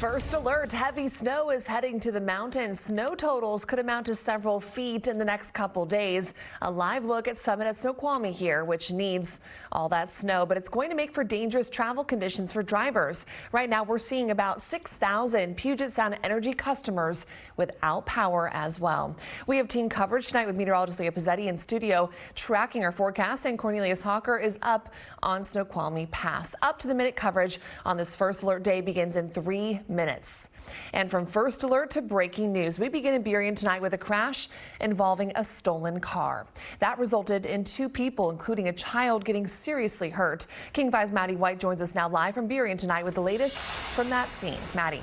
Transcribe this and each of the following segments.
First alert, heavy snow is heading to the mountains. Snow totals could amount to several feet in the next couple days. A live look at Summit at Snoqualmie here, which needs all that snow, but it's going to make for dangerous travel conditions for drivers. Right now, we're seeing about 6,000 Puget Sound Energy customers without power as well. We have team coverage tonight with meteorologist Leah Pizzetti in studio tracking our forecast, and Cornelius Hawker is up on Snoqualmie Pass. Up to the minute coverage on this first alert day begins in 3 minutes. And from first alert to breaking news, we begin in Burien tonight with a crash involving a stolen car. That resulted in 2 people, including a child, getting seriously hurt. King 5's Maddie White joins us now live from Burien tonight with the latest from that scene. Maddie.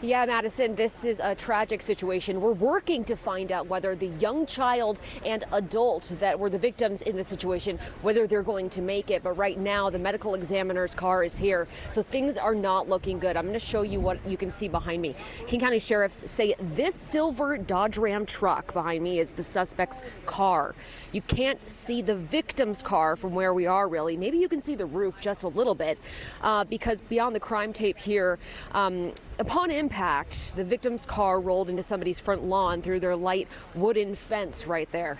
Yeah, Madison, this is a tragic situation. We're working to find out whether the young child and adult that were the victims in the situation, whether they're going to make it. But right now, the medical examiner's car is here, so things are not looking good. I'm going to show you what you can see behind me. King County sheriffs say this silver Dodge Ram truck behind me is the suspect's car. You can't see the victim's car from where we are, really. Maybe you can see the roof just a little bit because beyond the crime tape here, upon impact, the victim's car rolled into somebody's front lawn through their light wooden fence right there.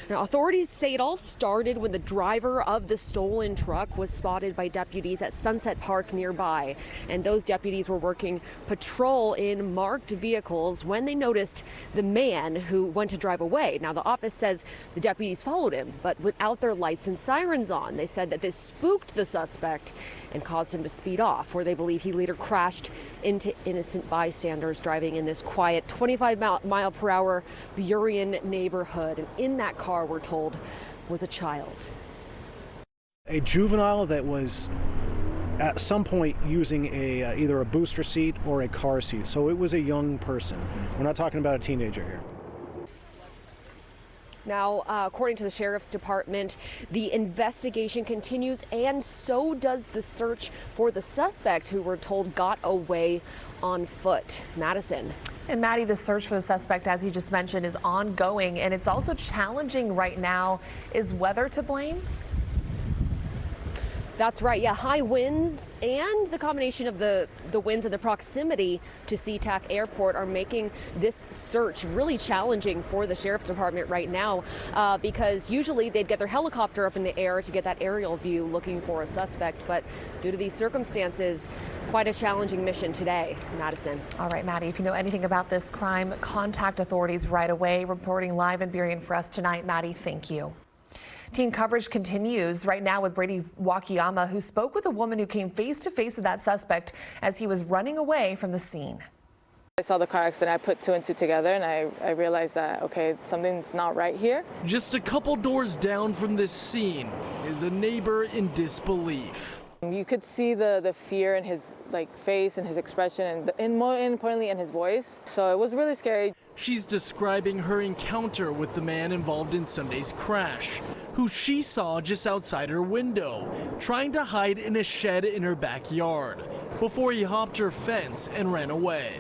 Now, authorities say it all started when the driver of the stolen truck was spotted by deputies at Sunset Park nearby. And those deputies were working patrol in marked vehicles when they noticed the man who went to drive away. Now, the office says the deputies followed him, but without their lights and sirens on. They said that this spooked the suspect and caused him to speed off, where they believe he later crashed into innocent bystanders driving in this quiet 25-mile-per-hour Burien neighborhood. And in that car, we're told, was a child. A juvenile that was at some point using either a booster seat or a car seat. So it was a young person. We're not talking about a teenager here. Now, according to the Sheriff's Department, the investigation continues, and so does the search for the suspect, who we're told got away on foot. Madison. And Maddie, the search for the suspect, as you just mentioned, is ongoing, and it's also challenging right now. Is weather to blame? That's right. Yeah, high winds and the combination of the winds and the proximity to SeaTac Airport are making this search really challenging for the Sheriff's Department right now because usually they'd get their helicopter up in the air to get that aerial view looking for a suspect. But due to these circumstances, quite a challenging mission today. Madison. All right, Maddie, if you know anything about this crime, contact authorities right away. Reporting live in Burien for us tonight. Maddie, thank you. Team coverage continues right now with Brady Wakayama, who spoke with a woman who came face to face with that suspect as he was running away from the scene. I saw the car accident. I put 2 and 2 together, and I realized that, okay, something's not right here. Just a couple doors down from this scene is a neighbor in disbelief. You could see the fear in his face and his expression, and more importantly in his voice. So it was really scary. She's describing her encounter with the man involved in Sunday's crash, who she saw just outside her window, trying to hide in a shed in her backyard, before he hopped her fence and ran away.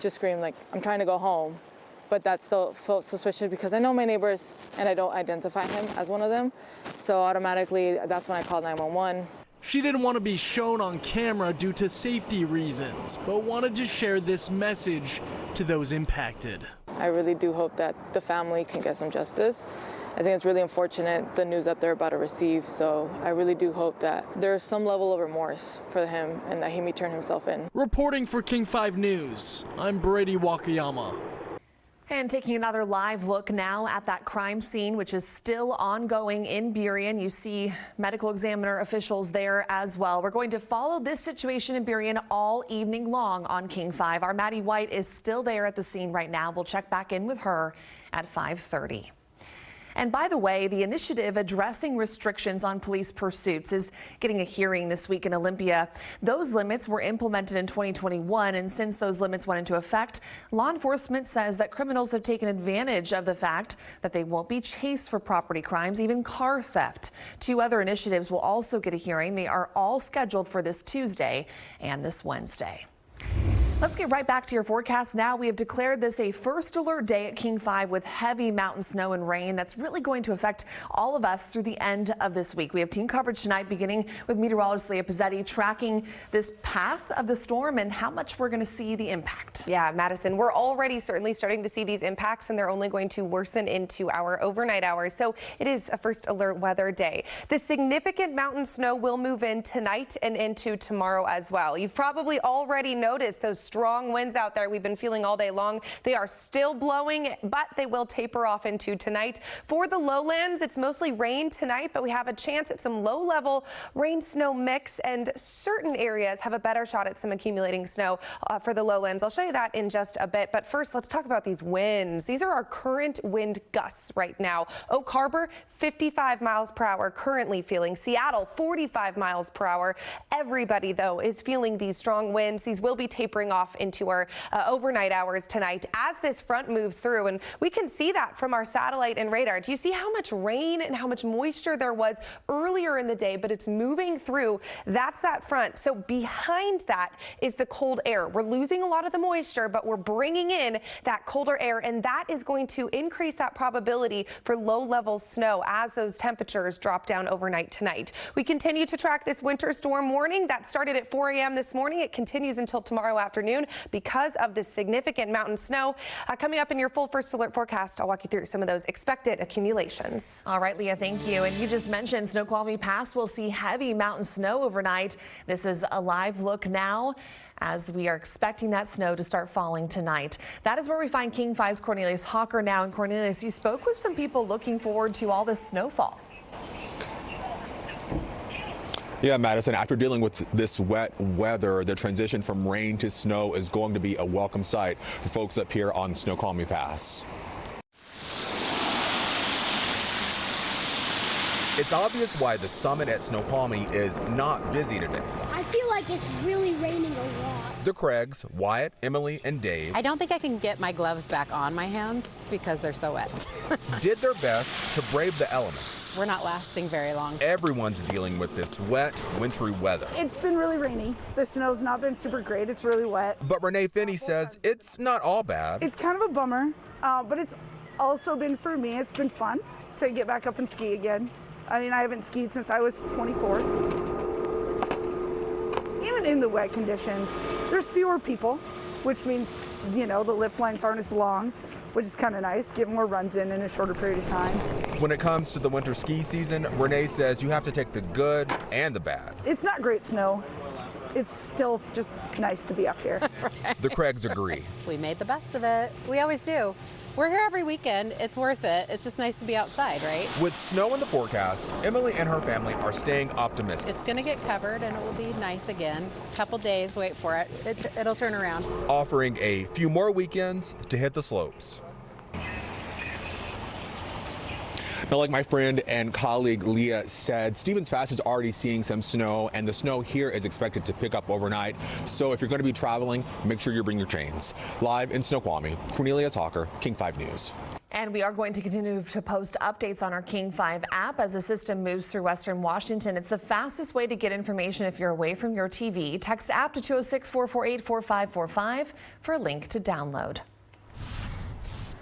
Just screamed like, I'm trying to go home. But that still felt suspicious because I know my neighbors and I don't identify him as one of them. So automatically, that's when I called 911. She didn't want to be shown on camera due to safety reasons, but wanted to share this message to those impacted. I really do hope that the family can get some justice. I think it's really unfortunate, the news that they're about to receive, so I really do hope that there's some level of remorse for him and that he may turn himself in. Reporting for King 5 News, I'm Brady Wakayama. And taking another live look now at that crime scene, which is still ongoing in Burien. You see medical examiner officials there as well. We're going to follow this situation in Burien all evening long on King 5. Our Maddie White is still there at the scene right now. We'll check back in with her at 5:30. And by the way, the initiative addressing restrictions on police pursuits is getting a hearing this week in Olympia. Those limits were implemented in 2021, and since those limits went into effect, law enforcement says that criminals have taken advantage of the fact that they won't be chased for property crimes, even car theft. 2 other initiatives will also get a hearing. They are all scheduled for this Tuesday and this Wednesday. Let's get right back to your forecast now. We have declared this a first alert day at King 5 with heavy mountain snow and rain that's really going to affect all of us through the end of this week. We have team coverage tonight, beginning with meteorologist Leah Pizzetti tracking this path of the storm and how much we're going to see the impact. Yeah, Madison, we're already certainly starting to see these impacts, and they're only going to worsen into our overnight hours. So it is a first alert weather day. The significant mountain snow will move in tonight and into tomorrow as well. You've probably already noticed those strong winds out there we've been feeling all day long. They are still blowing, but they will taper off into tonight. For the lowlands, it's mostly rain tonight, but we have a chance at some low-level rain-snow mix, and certain areas have a better shot at some accumulating snow for the lowlands. I'll show you that in just a bit, but first let's talk about these winds. These are our current wind gusts right now. Oak Harbor, 55 miles per hour currently feeling. Seattle, 45 miles per hour. Everybody, though, is feeling these strong winds. These will be tapering off into our overnight hours tonight as this front moves through, and we can see that from our satellite and radar. Do you see how much rain and how much moisture there was earlier in the day, but it's moving through? That's that front. So behind that is the cold air. We're losing a lot of the moisture, but we're bringing in that colder air, and that is going to increase that probability for low-level snow as those temperatures drop down overnight tonight. We continue to track this winter storm warning that started at 4 a.m. this morning. It continues until tomorrow afternoon because of the significant mountain snow. Coming up in your full first alert forecast, I'll walk you through some of those expected accumulations. All right, Leah, thank you. And you just mentioned Snoqualmie Pass will see heavy mountain snow overnight. This is a live look now as we are expecting that snow to start falling tonight. That is where we find King 5's Cornelius Hawker now. And Cornelius, you spoke with some people looking forward to all this snowfall. Yeah, Madison, after dealing with this wet weather, the transition from rain to snow is going to be a welcome sight for folks up here on Snoqualmie Pass. It's obvious why the summit at Snoqualmie is not busy today. I feel like it's really raining a lot. The Craigs, Wyatt, Emily, and Dave I don't think I can get my gloves back on my hands because they're so wet. did their best to brave the elements. We're not lasting very long. Everyone's dealing with this wet, wintry weather. It's been really rainy. The snow's not been super great. It's really wet. But Renee Finney says it's not all bad. It's kind of a bummer, but it's also been, for me, it's been fun to get back up and ski again. I mean, I haven't skied since I was 24. Even in the wet conditions, there's fewer people, which means, you know, the lift lines aren't as long, which is kind of nice, get more runs in a shorter period of time. When it comes to the winter ski season, Renee says you have to take the good and the bad. It's not great snow. It's still just nice to be up here. The Craigs agree. We made the best of it. We always do. We're here every weekend. It's worth it. It's just nice to be outside, right? With snow in the forecast, Emily and her family are staying optimistic. It's going to get covered and it will be nice again. Couple days, wait for it. It'll turn around. Offering a few more weekends to hit the slopes. Now, like my friend and colleague Leah said, Stevens Pass is already seeing some snow, and the snow here is expected to pick up overnight. So if you're going to be traveling, make sure you bring your chains. Live in Snoqualmie, Cornelius Hawker, King 5 News. And we are going to continue to post updates on our King 5 app as the system moves through Western Washington. It's the fastest way to get information if you're away from your TV. Text app to 206-448-4545 for a link to download.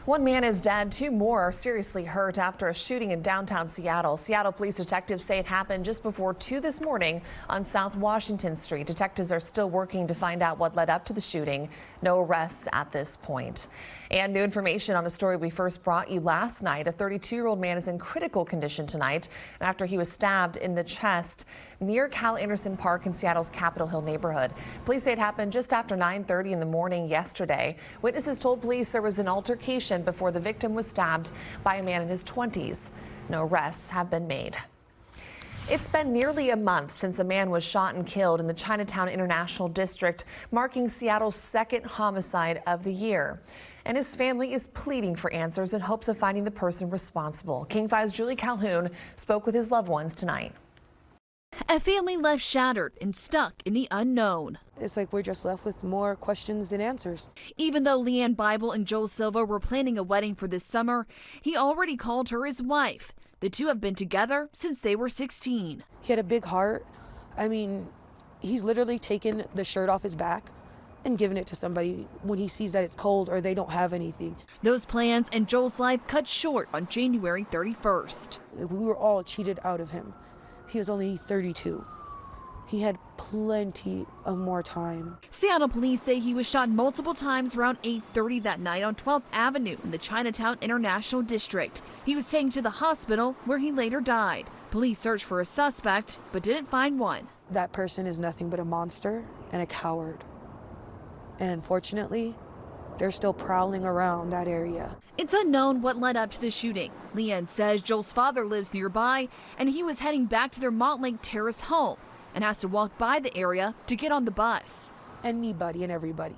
One man is dead, 2 more are seriously hurt after a shooting in downtown Seattle. Seattle police detectives say it happened just before 2 this morning on South Washington Street. Detectives are still working to find out what led up to the shooting. No arrests at this point. And new information on a story we first brought you last night. A 32-year-old man is in critical condition tonight after he was stabbed in the chest near Cal Anderson Park in Seattle's Capitol Hill neighborhood. Police say it happened just after 9:30 in the morning yesterday. Witnesses told police there was an altercation before the victim was stabbed by a man in his 20s. No arrests have been made. It's been nearly a month since a man was shot and killed in the Chinatown International District, marking Seattle's 2nd homicide of the year. And his family is pleading for answers in hopes of finding the person responsible. King 5's Julie Calhoun spoke with his loved ones tonight. A family left shattered and stuck in the unknown. It's like we're just left with more questions than answers. Even though Leanne Bible and Joel Silva were planning a wedding for this summer, he already called her his wife. The two have been together since they were 16. He had a big heart. I mean, he's literally taken the shirt off his back and giving it to somebody when he sees that it's cold or they don't have anything. Those plans and Joel's life cut short on January 31st. We were all cheated out of him. He was only 32. He had plenty of more time. Seattle police say he was shot multiple times around 8:30 that night on 12th Avenue in the Chinatown International District. He was taken to the hospital where he later died. Police searched for a suspect but didn't find one. That person is nothing but a monster and a coward. And unfortunately, they're still prowling around that area. It's unknown what led up to the shooting. Leanne says Joel's father lives nearby and he was heading back to their Montlake Terrace home and has to walk by the area to get on the bus. Anybody and everybody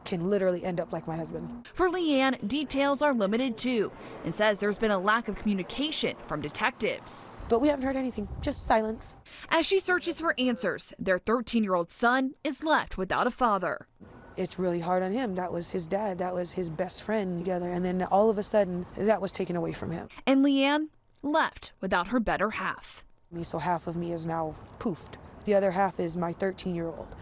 can literally end up like my husband. For Leanne, details are limited too, and says there's been a lack of communication from detectives. But we haven't heard anything, just silence. As she searches for answers, their 13-year-old son is left without a father. It's really hard on him. That was his dad, that was his best friend together, and then all of a sudden, that was taken away from him. And Leanne left without her better half. So half of me is now poofed. The other half is my 13-year-old.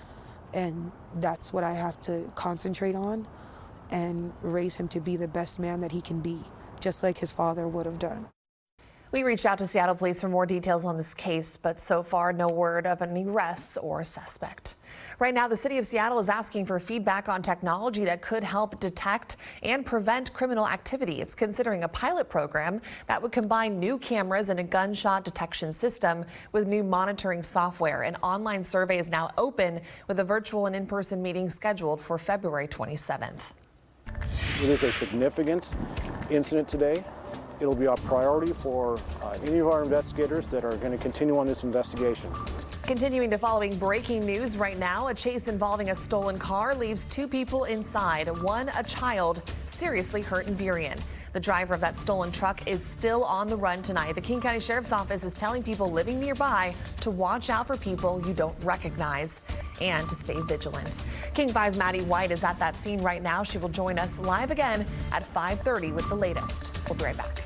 And that's what I have to concentrate on and raise him to be the best man that he can be, just like his father would have done. We reached out to Seattle police for more details on this case, but so far no word of any arrests or suspect. Right now, the city of Seattle is asking for feedback on technology that could help detect and prevent criminal activity. It's considering a pilot program that would combine new cameras and a gunshot detection system with new monitoring software. An online survey is now open with a virtual and in-person meeting scheduled for February 27th. It is a significant incident today. It'll be a priority for any of our investigators that are going to continue on this investigation. Continuing to following breaking news right now, a chase involving a stolen car leaves 2 people inside, one a child seriously hurt in Burien. The driver of that stolen truck is still on the run tonight. The King County Sheriff's Office is telling people living nearby to watch out for people you don't recognize and to stay vigilant. King 5's Maddie White is at that scene right now. She will join us live again at 5:30 with the latest. We'll be right back.